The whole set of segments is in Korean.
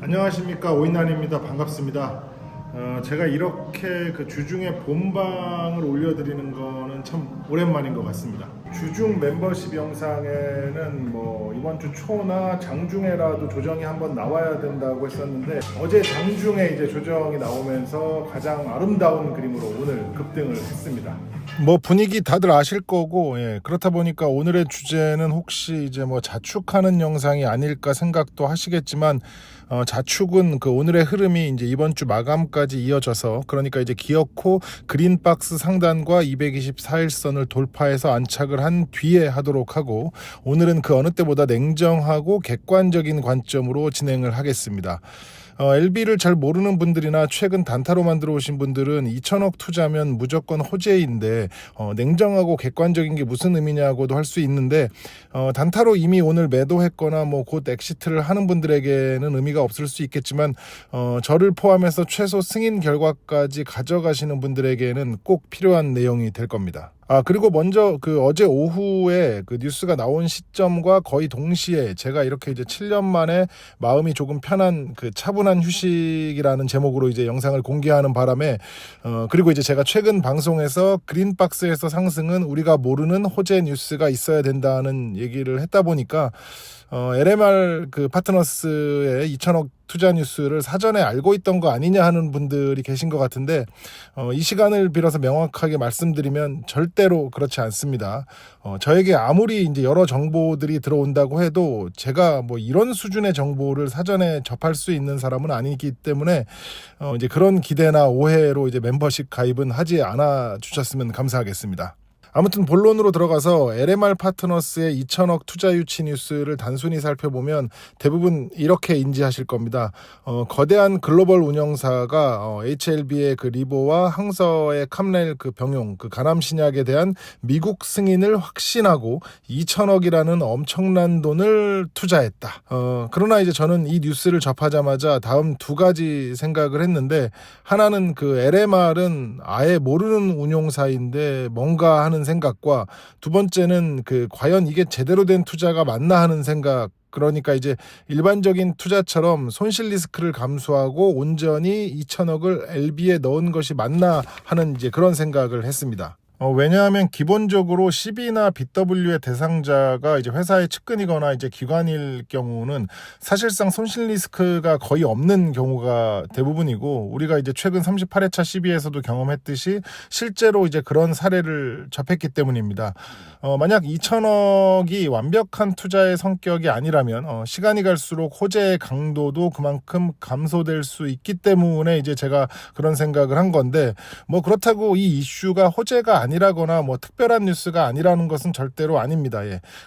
안녕하십니까, 오인환입니다. 반갑습니다. 제가 이렇게 그 주중에 본방을 올려드리는 거는 참 오랜만인 것 같습니다. 주중 멤버십 영상에는 뭐 이번 주 초나 장중에라도 조정이 한번 나와야 된다고 했었는데, 어제 장중에 이제 조정이 나오면서 가장 아름다운 그림으로 오늘 급등을 했습니다. 뭐 분위기 다들 아실 거고, 그렇다 보니까 오늘의 주제는 혹시 이제 뭐 자축하는 영상이 아닐까 생각도 하시겠지만, 자축은 그 오늘의 흐름이 이제 이번 주 마감까지 이어져서, 그러니까 이제 기어코 그린박스 상단과 224일선을 돌파해서 안착을 한 뒤에 하도록 하고, 오늘은 그 어느 때보다 냉정하고 객관적인 관점으로 진행을 하겠습니다. LB를 잘 모르는 분들이나 최근 단타로만 들어오신 분들은 2천억 투자면 무조건 호재인데 냉정하고 객관적인 게 무슨 의미냐고도 할 수 있는데, 단타로 이미 오늘 매도했거나 뭐 곧 엑시트를 하는 분들에게는 의미가 없을 수 있겠지만, 저를 포함해서 최소 승인 결과까지 가져가시는 분들에게는 꼭 필요한 내용이 될 겁니다. 그리고 먼저 그 어제 오후에 그 뉴스가 나온 시점과 거의 동시에 제가 이렇게 이제 7년 만에 마음이 조금 편한 그 차분한 휴식이라는 제목으로 이제 영상을 공개하는 바람에, 그리고 이제 제가 최근 방송에서 그린박스에서 상승은 우리가 모르는 호재 뉴스가 있어야 된다는 얘기를 했다 보니까, LMR 그 파트너스의 2천억 투자 뉴스를 사전에 알고 있던 거 아니냐 하는 분들이 계신 것 같은데, 이 시간을 빌어서 명확하게 말씀드리면 절대로 그렇지 않습니다. 저에게 아무리 이제 여러 정보들이 들어온다고 해도 제가 뭐 이런 수준의 정보를 사전에 접할 수 있는 사람은 아니기 때문에, 이제 그런 기대나 오해로 이제 멤버십 가입은 하지 않아 주셨으면 감사하겠습니다. 아무튼 본론으로 들어가서 LMR 파트너스의 2천억 투자 유치 뉴스를 단순히 살펴보면 대부분 이렇게 인지하실 겁니다. 거대한 글로벌 운영사가 HLB의 그 리보와 항서의 캄렐 그 병용 그 간암 신약에 대한 미국 승인을 확신하고 2천억이라는 엄청난 돈을 투자했다. 그러나 이제 저는 이 뉴스를 접하자마자 다음 두 가지 생각을 했는데, 하나는 그 LMR은 아예 모르는 운용사인데 뭔가 하는 생각과, 두 번째는 그 과연 이게 제대로 된 투자가 맞나 하는 생각. 그러니까 이제 일반적인 투자처럼 손실 리스크를 감수하고 온전히 2천억을 LB에 넣은 것이 맞나 하는 이제 그런 생각을 했습니다. 왜냐하면 기본적으로 CB나 BW의 대상자가 이제 회사의 측근이거나 이제 기관일 경우는 사실상 손실 리스크가 거의 없는 경우가 대부분이고, 우리가 이제 최근 38회차 CB에서도 경험했듯이 실제로 이제 그런 사례를 접했기 때문입니다. 만약 2천억이 완벽한 투자의 성격이 아니라면 시간이 갈수록 호재의 강도도 그만큼 감소될 수 있기 때문에 이제 제가 그런 생각을 한 건데, 뭐 그렇다고 이 이슈가 호재가 아니라거나 뭐 특별한 뉴스가 아니라는 것은 절대로 아닙니다.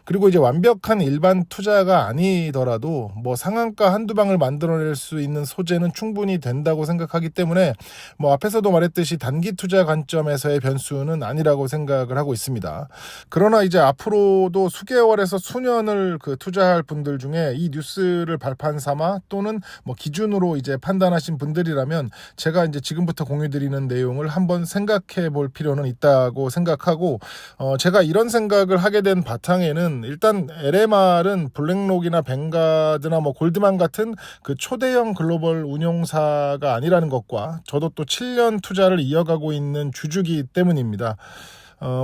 그리고 이제 완벽한 일반 투자가 아니더라도 뭐 상한가 한두 방을 만들어낼 수 있는 소재는 충분히 된다고 생각하기 때문에, 뭐 앞에서도 말했듯이 단기 투자 관점에서의 변수는 아니라고 생각을 하고 있습니다. 그러나 이제 앞으로도 수개월에서 수년을 그 투자할 분들 중에 이 뉴스를 발판 삼아 또는 뭐 기준으로 이제 판단하신 분들이라면, 제가 이제 지금부터 공유드리는 내용을 한번 생각해 볼 필요는 있다고 생각하고, 제가 이런 생각을 하게 된 바탕에는 일단 LMR은 블랙록이나 뱅가드나 뭐 골드만 같은 그 초대형 글로벌 운용사가 아니라는 것과, 저도 또 7년 투자를 이어가고 있는 주주기 때문입니다.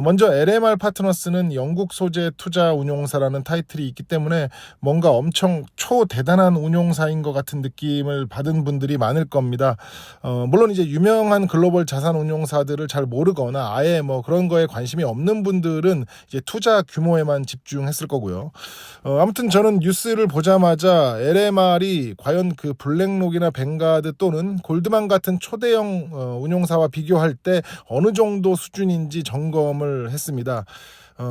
먼저 LMR 파트너스는 영국 소재 투자 운용사라는 타이틀이 있기 때문에 뭔가 엄청 초대단한 운용사인 것 같은 느낌을 받은 분들이 많을 겁니다. 물론 이제 유명한 글로벌 자산 운용사들을 잘 모르거나 아예 뭐 그런 거에 관심이 없는 분들은 이제 투자 규모에만 집중했을 거고요. 아무튼 저는 뉴스를 보자마자 LMR이 과연 그 블랙록이나 뱅가드 또는 골드만 같은 초대형 운용사와 비교할 때 어느 정도 수준인지 점검을 했습니다.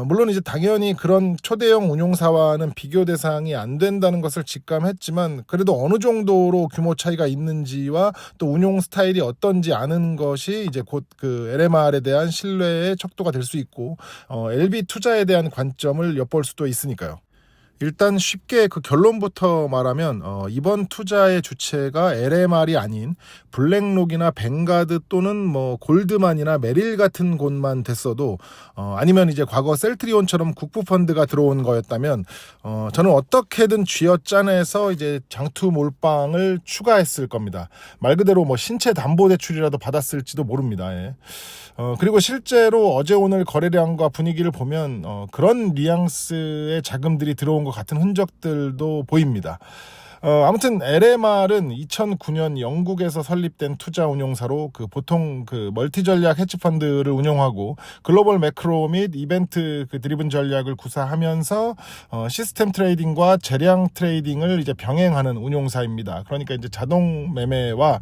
물론 이제 당연히 그런 초대형 운용사와는 비교 대상이 안 된다는 것을 직감했지만, 그래도 어느 정도로 규모 차이가 있는지와 또 운용 스타일이 어떤지 아는 것이 이제 곧 그 LMR에 대한 신뢰의 척도가 될 수 있고, LB 투자에 대한 관점을 엿볼 수도 있으니까요. 일단 쉽게 그 결론부터 말하면 이번 투자의 주체가 LMR이 아닌 블랙록이나 뱅가드 또는 뭐 골드만이나 메릴 같은 곳만 됐어도 아니면 이제 과거 셀트리온처럼 국부펀드가 들어온 거였다면 저는 어떻게든 쥐어짜내서 이제 장투 몰빵을 추가했을 겁니다. 말 그대로 뭐 신체 담보 대출이라도 받았을지도 모릅니다. 예. 그리고 실제로 어제 오늘 거래량과 분위기를 보면 그런 뉘앙스의 자금들이 들어온 것 같은 흔적들도 보입니다. 아무튼 LMR은 2009년 영국에서 설립된 투자 운용사로 보통 멀티 전략 헤지 펀드를 운용하고 글로벌 매크로 및 이벤트 드리븐 전략을 구사하면서 시스템 트레이딩과 재량 트레이딩을 이제 병행하는 운용사입니다. 그러니까 이제 자동 매매와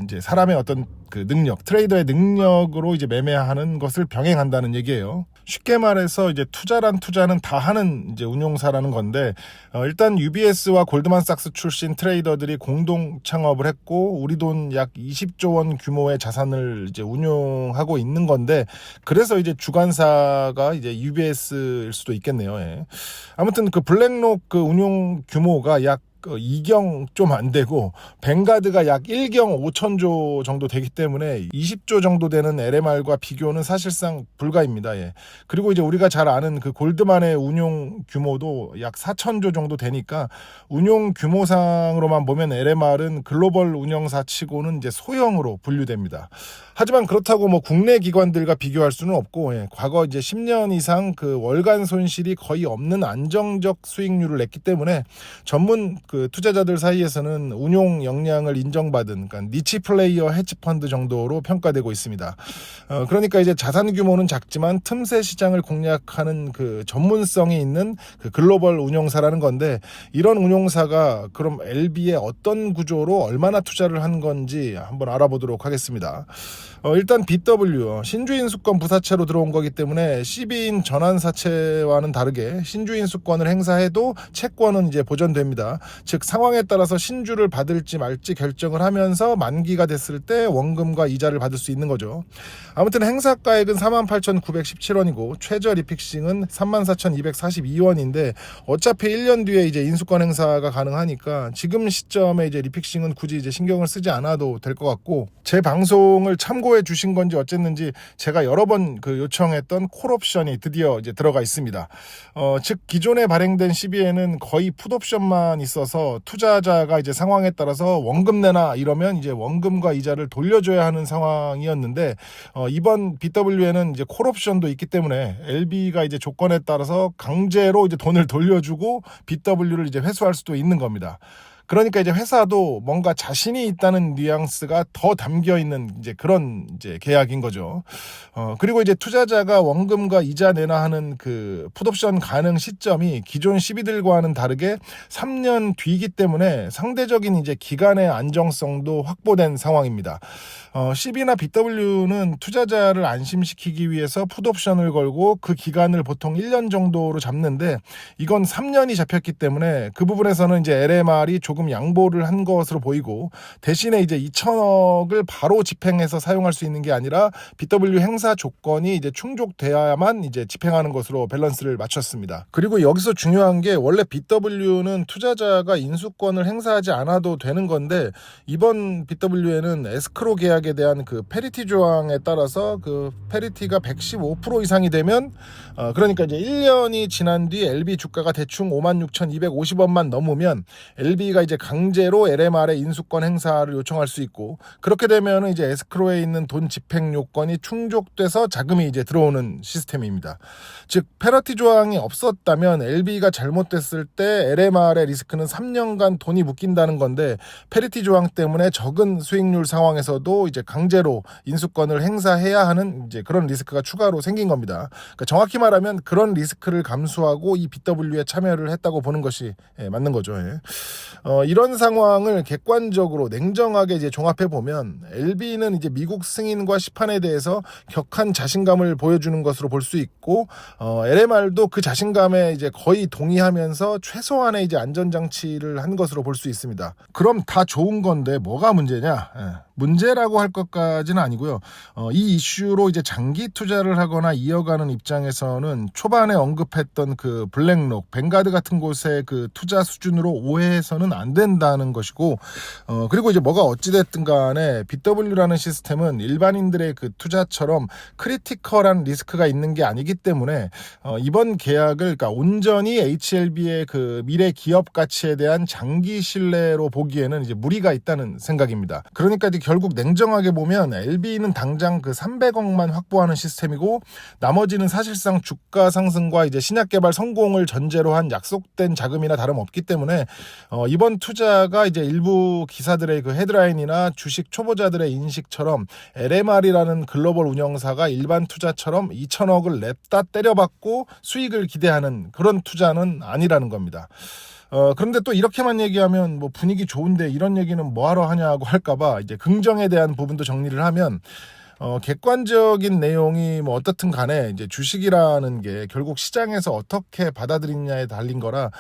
이제 사람의 어떤 능력, 트레이더의 능력으로 이제 매매하는 것을 병행한다는 얘기예요. 쉽게 말해서 이제 투자는 다 하는 이제 운용사라는 건데, 일단 UBS와 골드만삭스 출신 트레이더들이 공동 창업을 했고 우리 돈 약 20조 원 규모의 자산을 이제 운용하고 있는 건데, 그래서 이제 주관사가 이제 UBS일 수도 있겠네요. 예. 아무튼 블랙록 운용 규모가 약 2경 좀 안 되고 뱅가드가 약 1경 5천조 정도 되기 때문에 20조 정도 되는 LMR과 비교는 사실상 불가입니다. 예. 그리고 이제 우리가 잘 아는 골드만의 운용 규모도 약 4천조 정도 되니까 운용 규모상으로만 보면 LMR은 글로벌 운영사 치고는 이제 소형으로 분류됩니다. 하지만 그렇다고 뭐 국내 기관들과 비교할 수는 없고, 예. 과거 이제 10년 이상 월간 손실이 거의 없는 안정적 수익률을 냈기 때문에 전문 투자자들 사이에서는 운용 역량을 인정받은 니치 플레이어 헤지 펀드 정도로 평가되고 있습니다. 그러니까 이제 자산 규모는 작지만 틈새 시장을 공략하는 전문성이 있는 글로벌 운용사라는 건데, 이런 운용사가 그럼 LB에 어떤 구조로 얼마나 투자를 한 건지 한번 알아보도록 하겠습니다. 일단 BW 신주인수권 부사채로 들어온 거기 때문에 CB인 전환사채와는 다르게 신주인수권을 행사해도 채권은 이제 보존됩니다. 즉 상황에 따라서 신주를 받을지 말지 결정을 하면서 만기가 됐을 때 원금과 이자를 받을 수 있는 거죠. 아무튼 행사가액은 48,917원이고 최저 리픽싱은 34,242원인데 어차피 1년 뒤에 이제 인수권 행사가 가능하니까 지금 시점에 이제 리픽싱은 굳이 이제 신경을 쓰지 않아도 될 것 같고, 제 방송을 참고해 주신 건지 어쨌는지 제가 여러 번 요청했던 콜옵션이 드디어 이제 들어가 있습니다. 즉 기존에 발행된 CB에는 거의 풋옵션만 있어서 투자자가 이제 상황에 따라서 원금 내나 이러면 이제 원금과 이자를 돌려줘야 하는 상황이었는데, 이번 BW에는 이제 콜옵션도 있기 때문에 LB가 이제 조건에 따라서 강제로 이제 돈을 돌려주고 BW를 이제 회수할 수도 있는 겁니다. 그러니까 이제 회사도 뭔가 자신이 있다는 뉘앙스가 더 담겨 있는 이제 그런 이제 계약인 거죠. 그리고 이제 투자자가 원금과 이자 내나 하는 풋옵션 가능 시점이 기존 CB들과는 다르게 3년 뒤이기 때문에 상대적인 이제 기간의 안정성도 확보된 상황입니다. CB나 BW는 투자자를 안심시키기 위해서 풋옵션을 걸고 그 기간을 보통 1년 정도로 잡는데, 이건 3년이 잡혔기 때문에 그 부분에서는 이제 LMR이 조금 양보를 한 것으로 보이고, 대신에 이제 2천억을 바로 집행해서 사용할 수 있는 게 아니라 BW 행사 조건이 이제 충족돼야만 이제 집행하는 것으로 밸런스를 맞췄습니다. 그리고 여기서 중요한 게, 원래 BW는 투자자가 인수권을 행사하지 않아도 되는 건데 이번 BW에는 에스크로 계약에 대한 페리티 조항에 따라서 페리티가 115% 이상이 되면 그러니까 이제 1년이 지난 뒤 LB 주가가 대충 56,250원만 넘으면 LB가 이제 강제로 LMR의 인수권 행사를 요청할 수 있고, 그렇게 되면 이제 에스크로에 있는 돈 집행 요건이 충족돼서 자금이 이제 들어오는 시스템입니다. 즉 페널티 조항이 없었다면 LB가 잘못됐을 때 LMR의 리스크는 3년간 돈이 묶인다는 건데, 페널티 조항 때문에 적은 수익률 상황에서도 이제 강제로 인수권을 행사해야 하는 이제 그런 리스크가 추가로 생긴 겁니다. 그러니까 정확히 말하면 그런 리스크를 감수하고 이 BW에 참여를 했다고 보는 것이 맞는 거죠. 이런 상황을 객관적으로 냉정하게 이제 종합해 보면 LB는 이제 미국 승인과 시판에 대해서 격한 자신감을 보여주는 것으로 볼 수 있고, LMR도 그 자신감에 이제 거의 동의하면서 최소한의 이제 안전장치를 한 것으로 볼 수 있습니다. 그럼 다 좋은 건데 뭐가 문제냐? 문제라고 할 것까지는 아니고요. 이 이슈로 이제 장기 투자를 하거나 이어가는 입장에서는 초반에 언급했던 그 블랙록, 뱅가드 같은 곳의 그 투자 수준으로 오해해서는 안 된다는 것이고, 그리고 이제 뭐가 어찌됐든 간에 BW라는 시스템은 일반인들의 그 투자처럼 크리티컬한 리스크가 있는 게 아니기 때문에 이번 계약을 그러니까 온전히 HLB의 그 미래 기업 가치에 대한 장기 신뢰로 보기에는 이제 무리가 있다는 생각입니다. 그러니까 이제 결국 냉정하게 보면 LB는 당장 그 300억만 확보하는 시스템이고 나머지는 사실상 주가 상승과 이제 신약 개발 성공을 전제로 한 약속된 자금이나 다름없기 때문에 이번 투자가 이제 일부 기사들의 그 헤드라인이나 주식 초보자들의 인식처럼 LMR이라는 글로벌 운영사가 일반 투자처럼 2천억을 냅다 때려받고 수익을 기대하는 그런 투자는 아니라는 겁니다. 그런데 또 이렇게만 얘기하면 뭐 분위기 좋은데 이런 얘기는 뭐하러 하냐고 할까봐 이제 긍정에 대한 부분도 정리를 하면 객관적인 내용이 뭐 어떻든 간에 이제 주식이라는 게 결국 시장에서 어떻게 받아들이냐에 달린 거라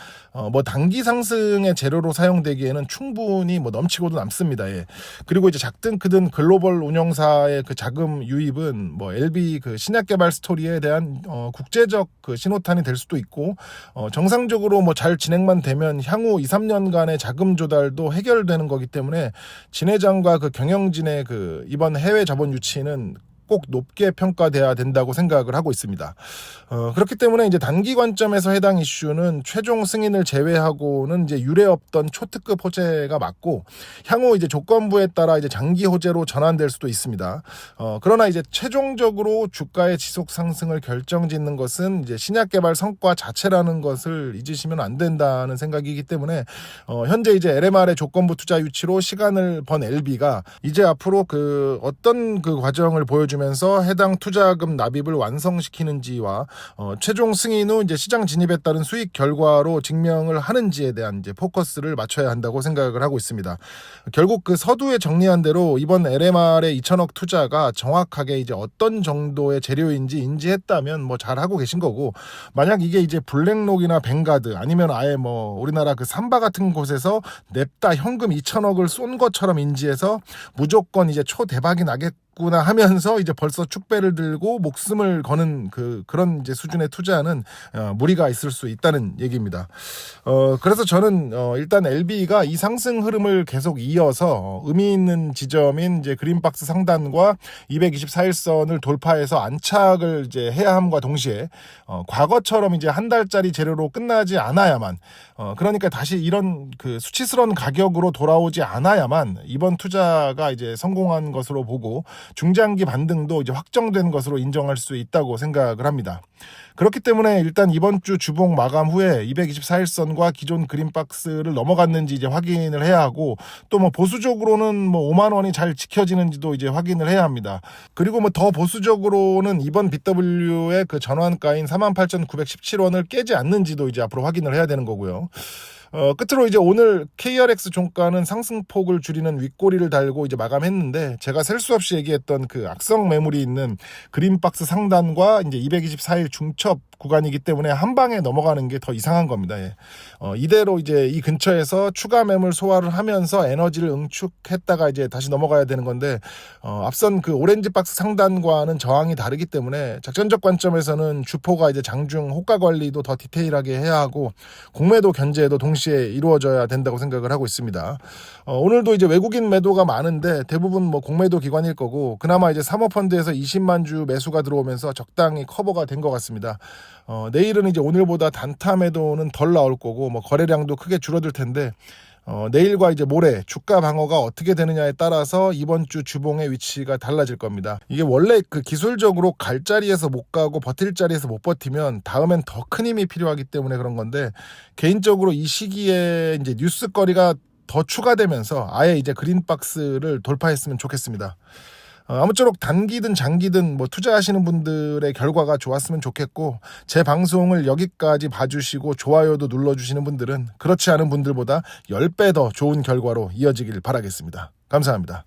뭐 단기 상승의 재료로 사용되기에는 충분히 뭐 넘치고도 남습니다. 예. 그리고 이제 작든 크든 글로벌 운영사의 그 자금 유입은 뭐 LB 그 신약 개발 스토리에 대한 국제적 그 신호탄이 될 수도 있고 정상적으로 뭐 잘 진행만 되면 향후 2, 3년간의 자금 조달도 해결되는 거기 때문에 진 회장과 그 경영진의 그 이번 해외 자본 유치는 꼭 높게 평가돼야 된다고 생각을 하고 있습니다. 그렇기 때문에 이제 단기 관점에서 해당 이슈는 최종 승인을 제외하고는 이제 유례 없던 초특급 호재가 맞고 향후 이제 조건부에 따라 이제 장기 호재로 전환될 수도 있습니다. 그러나 이제 최종적으로 주가의 지속 상승을 결정짓는 것은 이제 신약 개발 성과 자체라는 것을 잊으시면 안 된다는 생각이기 때문에 현재 이제 LMR의 조건부 투자 유치로 시간을 번 LB가 이제 앞으로 그 어떤 그 과정을 보여주면서 해당 투자금 납입을 완성시키는지와 최종 승인 후 이제 시장 진입에 따른 수익 결과로 증명을 하는지에 대한 이제 포커스를 맞춰야 한다고 생각을 하고 있습니다. 결국 그 서두에 정리한 대로 이번 LMR의 2천억 투자가 정확하게 이제 어떤 정도의 재료인지 인지했다면 뭐 잘하고 계신 거고, 만약 이게 이제 블랙록이나 뱅가드 아니면 아예 뭐 우리나라 그 삼바 같은 곳에서 냅다 현금 2천억을 쏜 것처럼 인지해서 무조건 이제 초대박이 나겠구나 하면서 이제 벌써 축배를 들고 목숨을 거는 그런 이제 수준의 투자는 무리가 있을 수 있다는 얘기입니다. 그래서 저는 일단 LB가 이 상승 흐름을 계속 이어서 의미 있는 지점인 이제 그린박스 상단과 224일선을 돌파해서 안착을 이제 해야 함과 동시에 과거처럼 이제 한 달짜리 재료로 끝나지 않아야만 그러니까 다시 이런 그 수치스러운 가격으로 돌아오지 않아야만 이번 투자가 이제 성공한 것으로 보고 중장기 반등도 이제 확정된 것으로 인정할 수 있다고 생각을 합니다. 그렇기 때문에 일단 이번 주 주봉 마감 후에 224일선과 기존 그린박스를 넘어갔는지 이제 확인을 해야 하고, 또 뭐 보수적으로는 뭐 5만 원이 잘 지켜지는지도 이제 확인을 해야 합니다. 그리고 뭐 더 보수적으로는 이번 BW의 그 전환가인 48,917원을 깨지 않는지도 이제 앞으로 확인을 해야 되는 거고요. 끝으로 이제 오늘 KRX 종가는 상승폭을 줄이는 윗꼬리를 달고 이제 마감했는데, 제가 셀 수 없이 얘기했던 그 악성 매물이 있는 그린박스 상단과 이제 224일 중첩 구간이기 때문에 한 방에 넘어가는 게 더 이상한 겁니다. 예. 이대로 이제 이 근처에서 추가 매물 소화를 하면서 에너지를 응축했다가 이제 다시 넘어가야 되는 건데, 앞선 그 오렌지 박스 상단과는 저항이 다르기 때문에 작전적 관점에서는 주포가 이제 장중 호가 관리도 더 디테일하게 해야 하고 공매도 견제도 동시에 이루어져야 된다고 생각을 하고 있습니다. 오늘도 이제 외국인 매도가 많은데 대부분 뭐 공매도 기관일 거고, 그나마 이제 사모펀드에서 20만 주 매수가 들어오면서 적당히 커버가 된 것 같습니다. 내일은 이제 오늘보다 단타 매도는 덜 나올 거고 뭐 거래량도 크게 줄어들 텐데, 내일과 이제 모레 주가 방어가 어떻게 되느냐에 따라서 이번 주 주봉의 위치가 달라질 겁니다. 이게 원래 그 기술적으로 갈 자리에서 못 가고 버틸 자리에서 못 버티면 다음엔 더 큰 힘이 필요하기 때문에 그런 건데, 개인적으로 이 시기에 이제 뉴스거리가 더 추가되면서 아예 이제 그린박스를 돌파했으면 좋겠습니다. 아무쪼록 단기든 장기든 뭐 투자하시는 분들의 결과가 좋았으면 좋겠고, 제 방송을 여기까지 봐주시고 좋아요도 눌러주시는 분들은 그렇지 않은 분들보다 10배 더 좋은 결과로 이어지길 바라겠습니다. 감사합니다.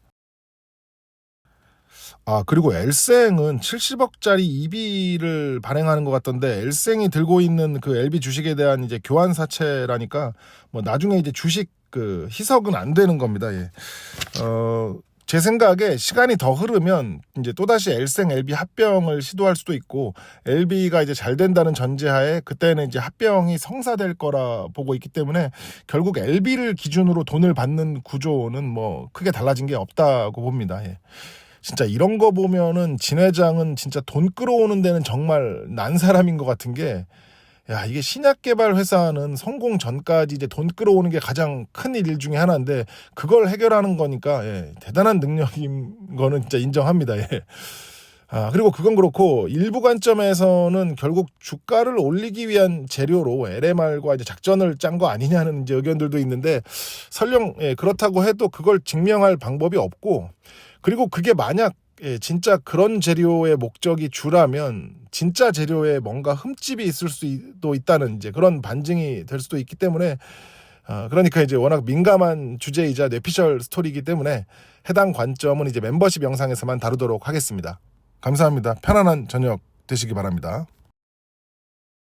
그리고 엘생은 70억짜리 EB를 발행하는 것 같던데, 엘생이 들고 있는 그 LB 주식에 대한 이제 교환 사채라니까 뭐 나중에 이제 주식 그 희석은 안 되는 겁니다. 예. 제 생각에 시간이 더 흐르면 이제 또다시 L생 LB 합병을 시도할 수도 있고, LB가 이제 잘 된다는 전제하에 그때는 이제 합병이 성사될 거라 보고 있기 때문에 결국 LB를 기준으로 돈을 받는 구조는 뭐 크게 달라진 게 없다고 봅니다. 예. 진짜 이런 거 보면은 진 회장은 진짜 돈 끌어오는 데는 정말 난 사람인 것 같은 게, 야, 이게 신약 개발 회사는 성공 전까지 이제 돈 끌어오는 게 가장 큰 일 중에 하나인데, 그걸 해결하는 거니까, 예, 대단한 능력인 거는 진짜 인정합니다. 예. 그리고 그건 그렇고, 일부 관점에서는 결국 주가를 올리기 위한 재료로 LMR과 이제 작전을 짠 거 아니냐는 이제 의견들도 있는데, 설령 예, 그렇다고 해도 그걸 증명할 방법이 없고, 그리고 그게 만약 진짜 그런 재료의 목적이 주라면 진짜 재료에 뭔가 흠집이 있을 수도 있다는 이제 그런 반증이 될 수도 있기 때문에, 그러니까 이제 워낙 민감한 주제이자 뇌피셜 스토리이기 때문에 해당 관점은 이제 멤버십 영상에서만 다루도록 하겠습니다. 감사합니다. 편안한 저녁 되시기 바랍니다.